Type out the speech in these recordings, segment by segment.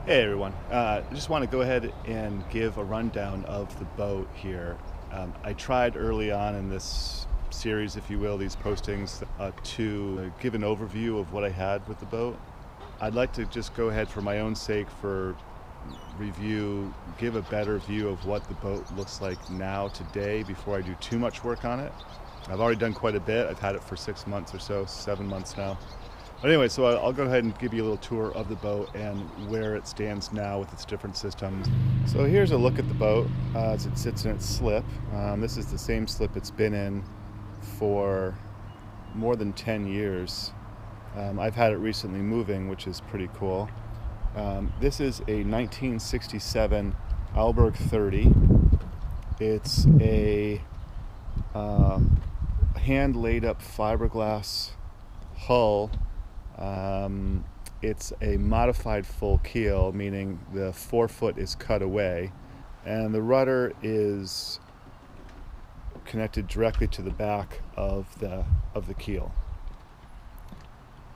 Hey everyone, I just want to go ahead and give a rundown of the boat here. I tried early on in this series, if you will, these postings to give an overview of what I had with the boat. I'd like to just go ahead for my own sake for review, give a better view of what the boat looks like now today before I do too much work on it. I've already done quite a bit. I've had it for 6 months or so, 7 months now. But anyway, so I'll go ahead and give you a little tour of the boat and where it stands now with its different systems. So here's a look at the boat as it sits in its slip. This is the same slip it's been in for more than 10 years. I've had it recently moving, which is pretty cool. This is a 1967 Alberg 30. It's a hand laid up fiberglass hull. It's a modified full keel, meaning the forefoot is cut away, and the rudder is connected directly to the back of the keel.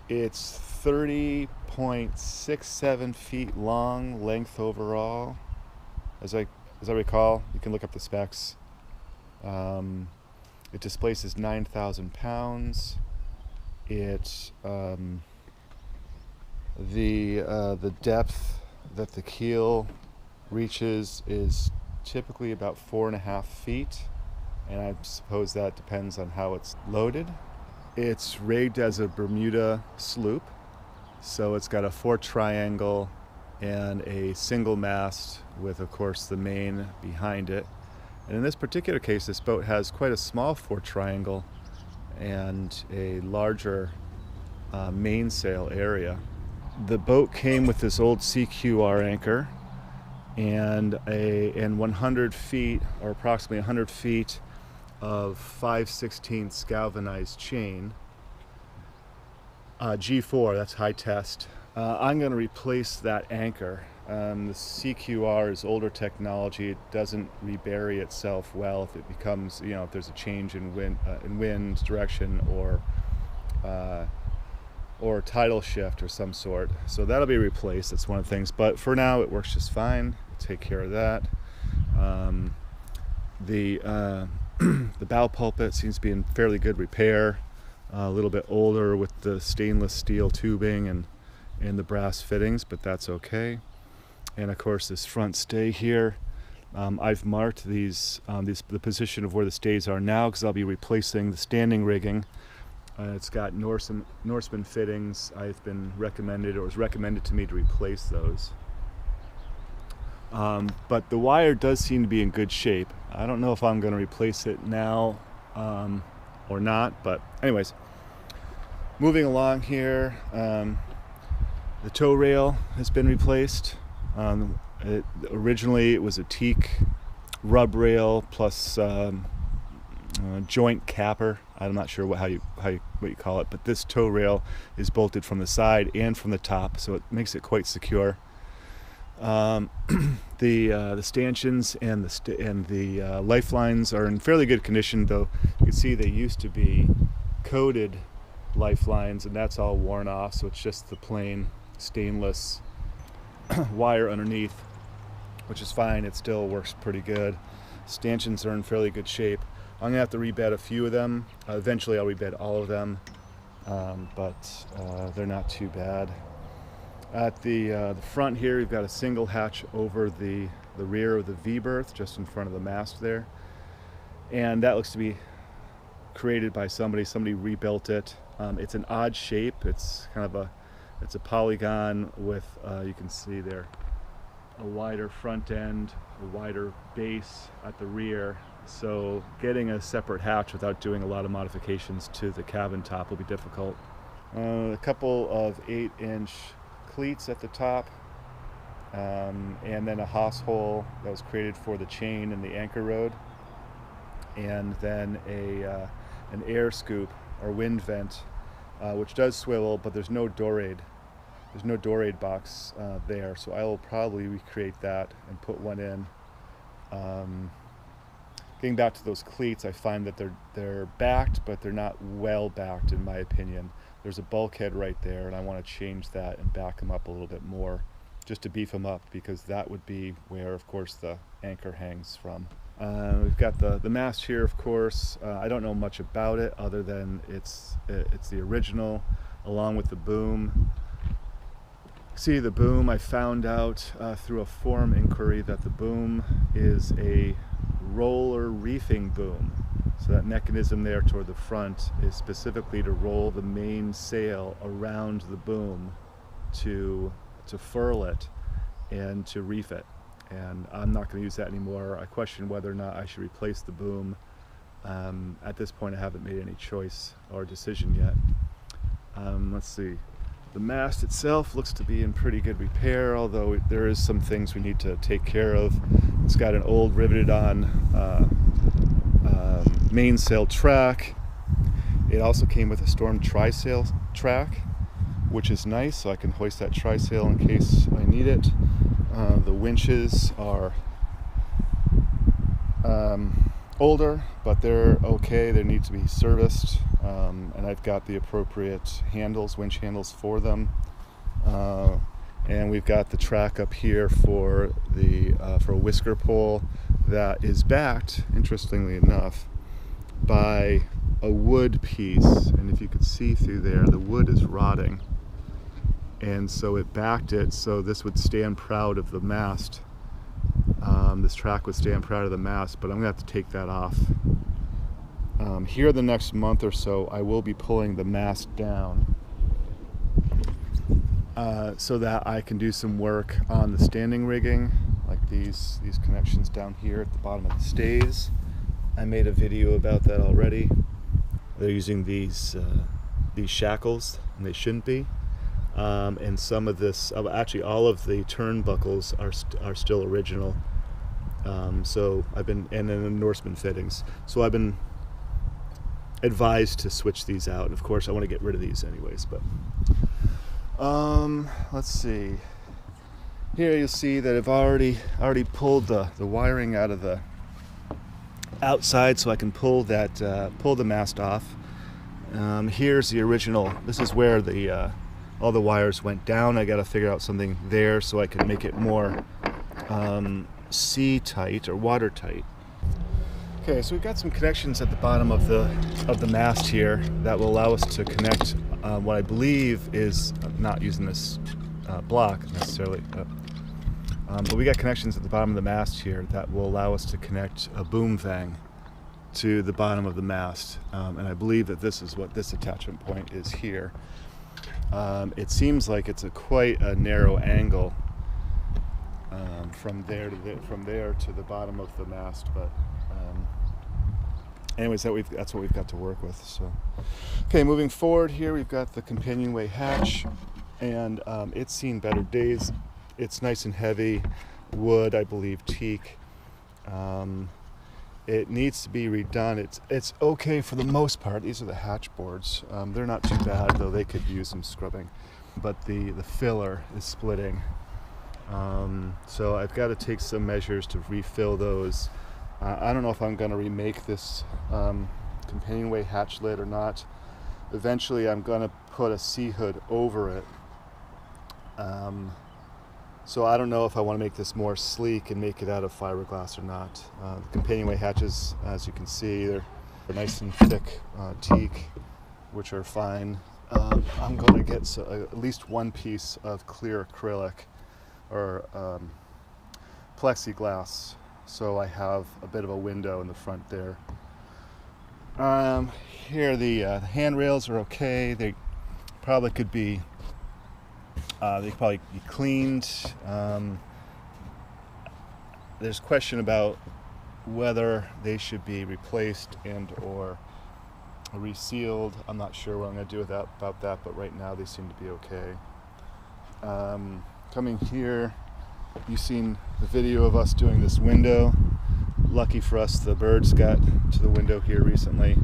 It's 30.67 feet long, length overall. As I recall, you can look up the specs. It displaces 9,000 pounds. The depth that the keel reaches is typically about 4.5 feet, and I suppose that depends on how it's loaded. It's rigged as a Bermuda sloop, so it's got a 4 triangle and a single mast with, of course, the main behind it. And in this particular case, this boat has quite a small 4 triangle and a larger mainsail area. The boat came with this old CQR anchor and 100 feet, or approximately 100 feet, of 5/16 galvanized chain. G4, that's high test. I'm going to replace that anchor. The CQR is older technology. It doesn't rebury itself well if it becomes, if there's a change in wind direction or tidal shift or some sort. So that'll be replaced. That's one of the things. But for now, it works just fine. We'll take care of that. The bow pulpit seems to be in fairly good repair. A little bit older with the stainless steel tubing and the brass fittings, but that's okay. And of course, this front stay here. I've marked the position of where the stays are now because I'll be replacing the standing rigging. It's got Norseman fittings. It was recommended to me to replace those. But the wire does seem to be in good shape. I don't know if I'm going to replace it now or not, but anyways, moving along here, the tow rail has been replaced. Originally it was a teak rub rail plus joint capper. I'm not sure what you call it, but this tow rail is bolted from the side and from the top, so it makes it quite secure. The stanchions and the lifelines are in fairly good condition, though you can see they used to be coated lifelines, and that's all worn off, so it's just the plain stainless wire underneath, which is fine. It still works pretty good. Stanchions are in fairly good shape. I'm gonna have to rebed a few of them. Eventually I'll rebed all of them, but they're not too bad. At the front here, we've got a single hatch over the rear of the V-berth, just in front of the mast there. And that looks to be created by somebody. Somebody rebuilt it. It's an odd shape. It's kind of it's a polygon with, you can see there, a wider front end, a wider base at the rear. So getting a separate hatch without doing a lot of modifications to the cabin top will be difficult. A couple of 8-inch cleats at the top, and then a hawse hole that was created for the chain and the anchor rod, and then an air scoop or wind vent, which does swivel, but there's no door aid box there, so I will probably recreate that and put one in. Getting back to those cleats, I find that they're backed, but they're not well backed in my opinion. There's a bulkhead right there, and I want to change that and back them up a little bit more just to beef them up, because that would be where, of course, the anchor hangs from. We've got the mast here, of course. I don't know much about it other than it's the original, along with the boom. See, the boom, I found out through a forum inquiry that the boom is a roller reefing boom. So that mechanism there toward the front is specifically to roll the main sail around the boom to furl it and to reef it. And I'm not going to use that anymore. I question whether or not I should replace the boom. At this point, I haven't made any choice or decision yet. Let's see. The mast itself looks to be in pretty good repair, although there is some things we need to take care of. It's got an old riveted on mainsail track. It also came with a storm trysail track, which is nice, so I can hoist that trysail in case I need it. The winches are older, but they're okay. They need to be serviced, and I've got the appropriate handles, winch handles for them. And we've got the track up here for a whisker pole that is backed, interestingly enough, by a wood piece. And if you could see through there, the wood is rotting. And so it backed it so this would stand proud of the mast. This track would stand proud of the mast, but I'm going to have to take that off. Here the next month or so, I will be pulling the mast down so that I can do some work on the standing rigging, like these connections down here at the bottom of the stays. I made a video about that already. They're using these shackles, and they shouldn't be. And some of this, actually all of the turnbuckles are still original. So I've been, and then the Norseman fittings. So I've been advised to switch these out. And of course I want to get rid of these anyways, but let's see. Here you'll see that I've already pulled the wiring out of the outside, so I can pull the mast off. Here's the original. This is where all the wires went down. I got to figure out something there so I can make it more sea tight or watertight. Okay, so we've got some connections at the bottom of the mast here that will allow us to connect what I believe is not using this block necessarily, but we got connections at the bottom of the mast here that will allow us to connect a boom vang to the bottom of the mast, and I believe that this is what this attachment point is here. It seems like it's quite a narrow angle from there to the bottom of the mast, but anyways, that's what we've got to work with. So, okay, moving forward here, we've got the Companionway hatch, and it's seen better days. It's nice and heavy, wood, I believe, teak. It needs to be redone. It's okay for the most part. These are the hatch boards. They're not too bad, though they could use some scrubbing. But the filler is splitting. So I've got to take some measures to refill those. I don't know if I'm going to remake this Companionway hatch lid or not. Eventually I'm going to put a sea hood over it. So I don't know if I want to make this more sleek and make it out of fiberglass or not. The Companionway hatches, as you can see, they're nice and thick teak, which are fine. I'm going to get at least one piece of clear acrylic or plexiglass, so I have a bit of a window in the front there. Here the handrails are okay. They probably could be cleaned. There's a question about whether they should be replaced and or resealed. I'm not sure what I'm going to do about that, but right now they seem to be okay. Coming here, you've seen the video of us doing this window. Lucky for us, the birds got to the window here recently.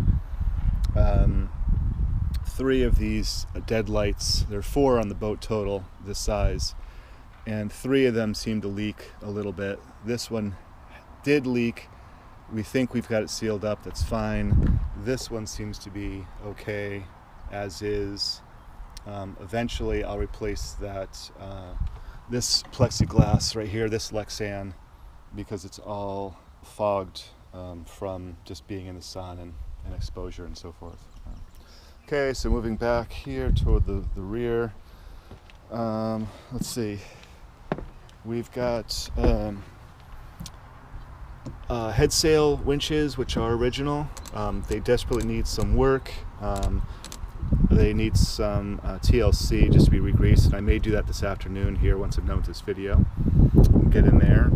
3 of these dead lights, there are 4 on the boat total this size, and 3 of them seem to leak a little bit. This one did leak. We think we've got it sealed up, that's fine. This one seems to be okay as is. Eventually I'll replace that this plexiglass right here, this Lexan, because it's all fogged from just being in the sun and exposure and so forth. Okay, so moving back here toward the rear. Let's see. We've got head sail winches, which are original. They desperately need some work. They need some TLC just to be re-greased, and I may do that this afternoon here once I'm done with this video. Get in there.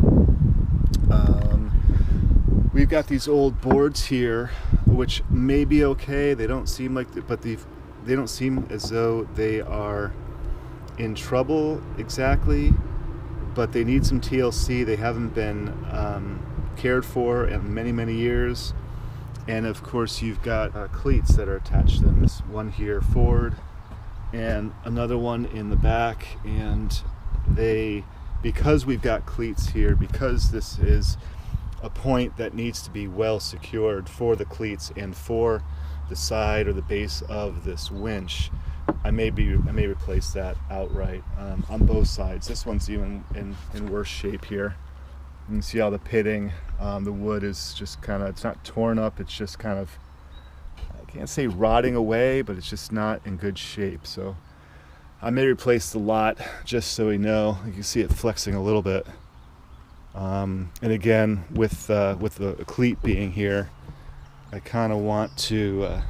We've got these old boards here, which may be okay. They don't seem like, they don't seem as though they are in trouble exactly, but they need some TLC. They haven't been cared for in many, many years. And of course you've got cleats that are attached to them. This one here forward and another one in the back, and because we've got cleats here, because this is a point that needs to be well secured for the cleats and for the side or the base of this winch, I may replace that outright on both sides. This one's even in worse shape here. You can see all the pitting. The wood is just kind of, it's not torn up, it's just kind of, I can't say rotting away, but it's just not in good shape. So I may replace the lot, just so we know. You can see it flexing a little bit. And again, with the cleat being here, I kind of want to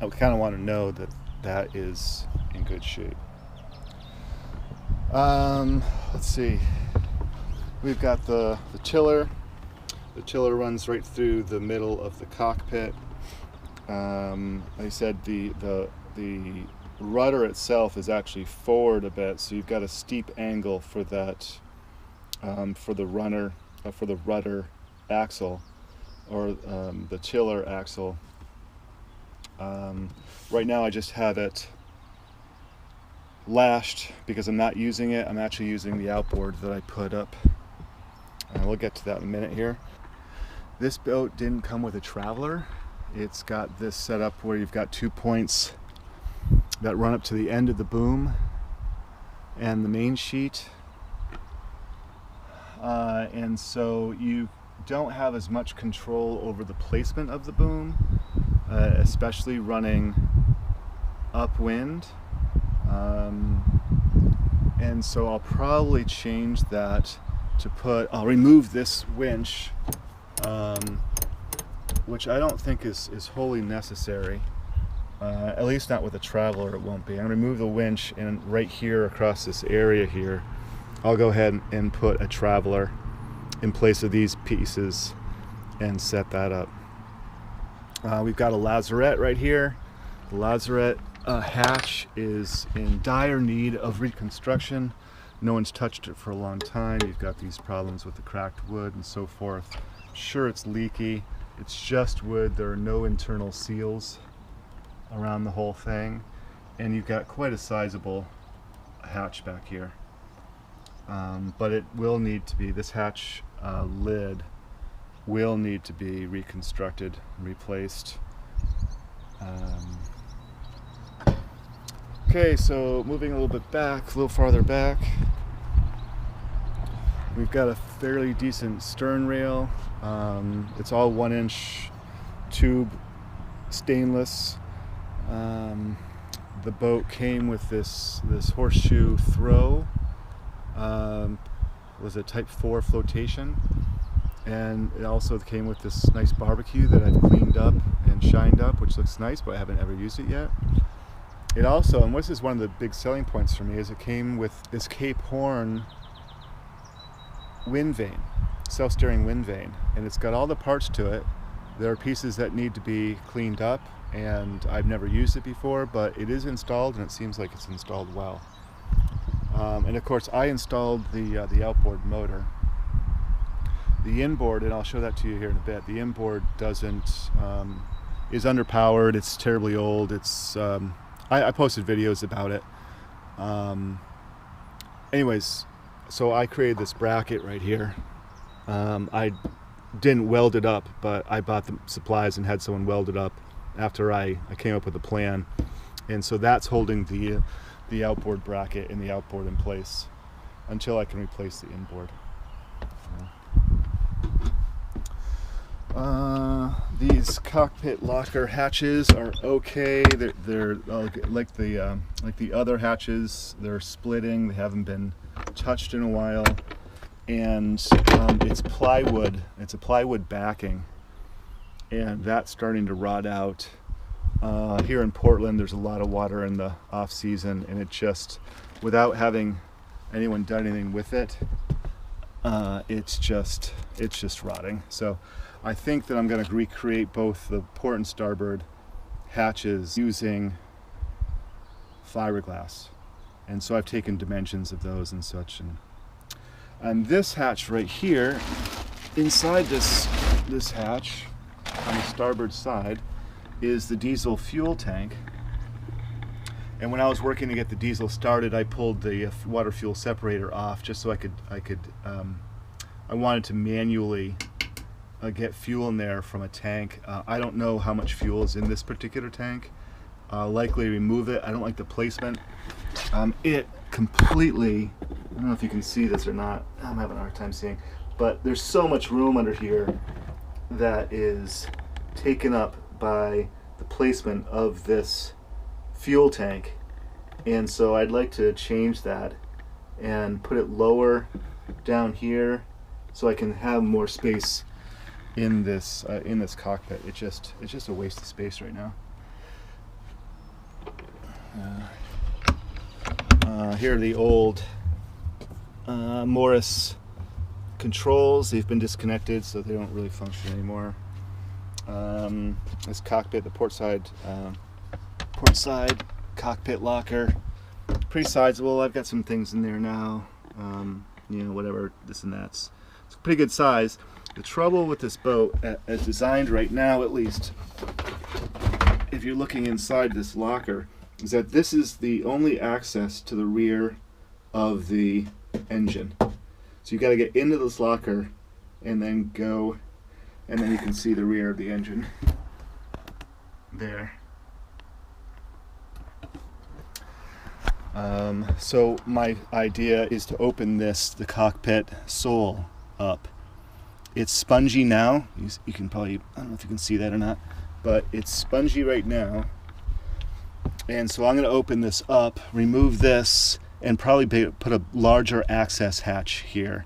know that that is in good shape. Let's see. We've got the tiller. The tiller runs right through the middle of the cockpit. Like I said, the rudder itself is actually forward a bit, so you've got a steep angle for that, for the rudder axle, or the tiller axle. Right now I just have it lashed because I'm not using it. I'm actually using the outboard that I put up. We'll get to that in a minute here. This boat didn't come with a traveler. It's got this set up where you've got 2 points that run up to the end of the boom and the main sheet. And so you don't have as much control over the placement of the boom, especially running upwind. And so I'll probably change that to I'll remove this winch, which I don't think is wholly necessary. At least not with a traveler, it won't be. I'm going to remove the winch, and right here across this area here, I'll go ahead and put a traveler in place of these pieces and set that up. We've got a lazarette right here. The lazarette hatch is in dire need of reconstruction. No one's touched it for a long time. You've got these problems with the cracked wood and so forth. Sure, it's leaky. It's just wood. There are no internal seals around the whole thing. And you've got quite a sizable hatch back here. But it will need to be, this hatch lid will need to be reconstructed, replaced. Okay, so moving a little bit back, a little farther back, we've got a fairly decent stern rail. It's all 1-inch tube stainless. The boat came with this horseshoe throw. It was a Type 4 flotation, and it also came with this nice barbecue that I've cleaned up and shined up, which looks nice, but I haven't ever used it yet. It also, and this is one of the big selling points for me, is it came with this Cape Horn wind vane, self-steering wind vane, and it's got all the parts to it. There are pieces that need to be cleaned up, and I've never used it before, but it is installed, and it seems like it's installed well. And of course, I installed the outboard motor. The inboard, and I'll show that to you here in a bit, the inboard is underpowered, it's terribly old, it's I posted videos about it. Anyways, so I created this bracket right here. I didn't weld it up, but I bought the supplies and had someone weld it up after I came up with a plan. And so that's holding the outboard bracket and the outboard in place. until I can replace the inboard. These cockpit locker hatches are okay. They're like the other hatches. They're splitting. They haven't been touched in a while, and it's plywood. It's a plywood backing, and that's starting to rot out. Here in Portland, there's a lot of water in the off season, and it just, without having anyone done anything with it, it's just rotting. So I think that I'm going to recreate both the port and starboard hatches using fiberglass, and so I've taken dimensions of those and such. And this hatch right here, inside this hatch on the starboard side, is the diesel fuel tank. And when I was working to get the diesel started, I pulled the water fuel separator off just so I wanted to manually get fuel in there from a tank. I don't know how much fuel is in this particular tank. Likely remove it. I don't like the placement. It completely, I don't know if you can see this or not, I'm having a hard time seeing, but there's so much room under here that is taken up by the placement of this fuel tank, and so I'd like to change that and put it lower down here so I can have more space in this cockpit. It's just a waste of space right now. Here are the old Morris controls. They've been disconnected, so they don't really function anymore. This cockpit, the port side cockpit locker, pretty sizable. I've got some things in there now, whatever, this and that. It's a pretty good size. The trouble with this boat, as designed right now at least, if you're looking inside this locker, is that this is the only access to the rear of the engine. So you got to get into this locker and then go, and then you can see the rear of the engine there. So my idea is to open the cockpit sole up. It's spongy now. You can probably, I don't know if you can see that or not, but it's spongy right now. And so I'm going to open this up, remove this, and probably put a larger access hatch here,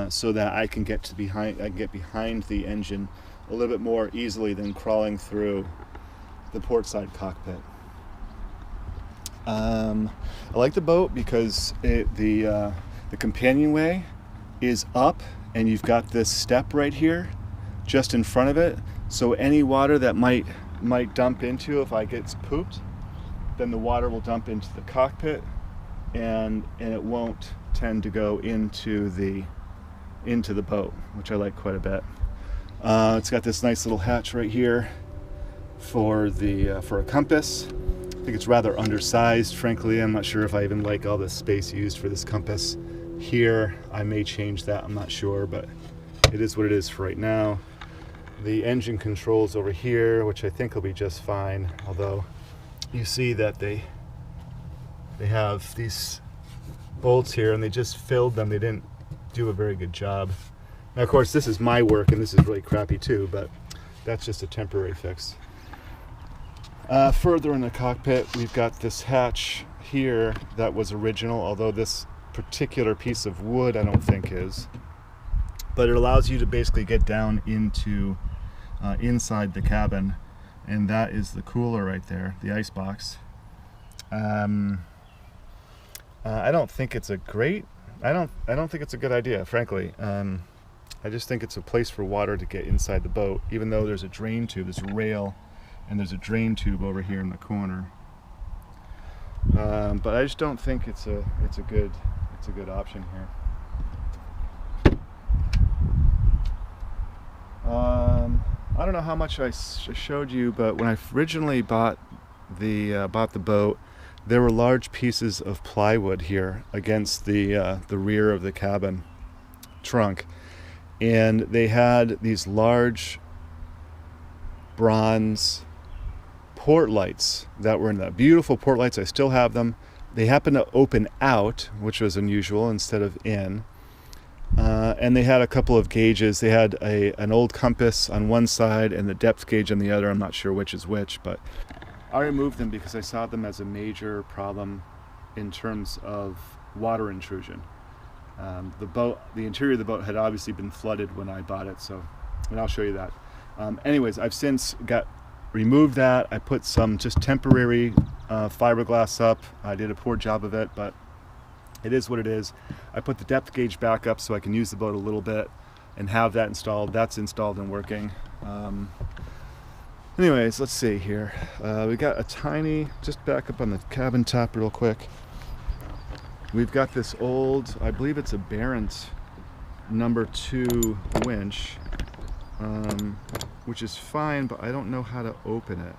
so that I can get behind the engine a little bit more easily than crawling through the port side cockpit. I like the boat because the companionway is up, and you've got this step right here just in front of it, so any water that might dump into, if I get pooped, then the water will dump into the cockpit, and it won't tend to go into the boat, which I like quite a bit. It's got this nice little hatch right here for a compass. I think it's rather undersized, frankly. I'm not sure if I even like all the space used for this compass here. I may change that, I'm not sure, but it is what it is for right now. The engine controls over here, which I think will be just fine, although you see that they have these bolts here and they just filled them. They didn't do a very good job. Now, of course, this is my work and this is really crappy too, but that's just a temporary fix. Further in the cockpit, we've got this hatch here that was original, although this particular piece of wood I don't think is. But it allows you to basically get down into inside the cabin, and that is the cooler right there, the ice box. I don't think it's a great. I don't think it's a good idea, frankly. I just think it's a place for water to get inside the boat, even though there's a drain tube, there's a rail, and there's a drain tube over here in the corner. But I just don't think it's a good option here. I don't know how much I showed you, but when I originally bought the boat, there were large pieces of plywood here against the rear of the cabin trunk, and they had these large bronze port lights that were in the beautiful port lights. I still have them. they happened to open out, which was unusual, instead of in. And they had a couple of gauges. They had an old compass on one side and the depth gauge on the other. I'm not sure which is which, but I removed them because I saw them as a major problem in terms of water intrusion. The interior of the boat had obviously been flooded when I bought it, and I'll show you that. Anyways, I've since removed that. I put some just temporary fiberglass up. I did a poor job of it, but it is what it is. I put the depth gauge back up so I can use the boat a little bit and have that installed. That's installed and working. Anyways, let's see here. We got a tiny, just back up on the cabin top real quick. We've got this old, I believe it's a Barron's number 2 winch, which is fine, but I don't know how to open it.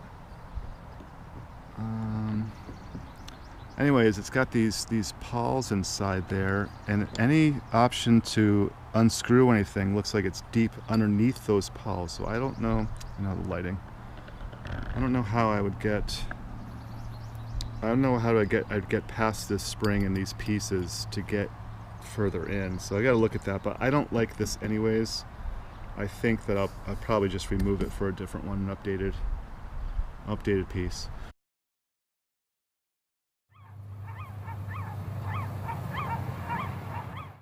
Anyways, it's got these pawls inside there, and any option to unscrew anything looks like it's deep underneath those pawls. So I don't know, the lighting. I don't know how I would get. I don't know how I'd get past this spring and these pieces to get further in. So I got to look at that. But I don't like this anyways. I think that I'll probably just remove it for a different one, an updated piece.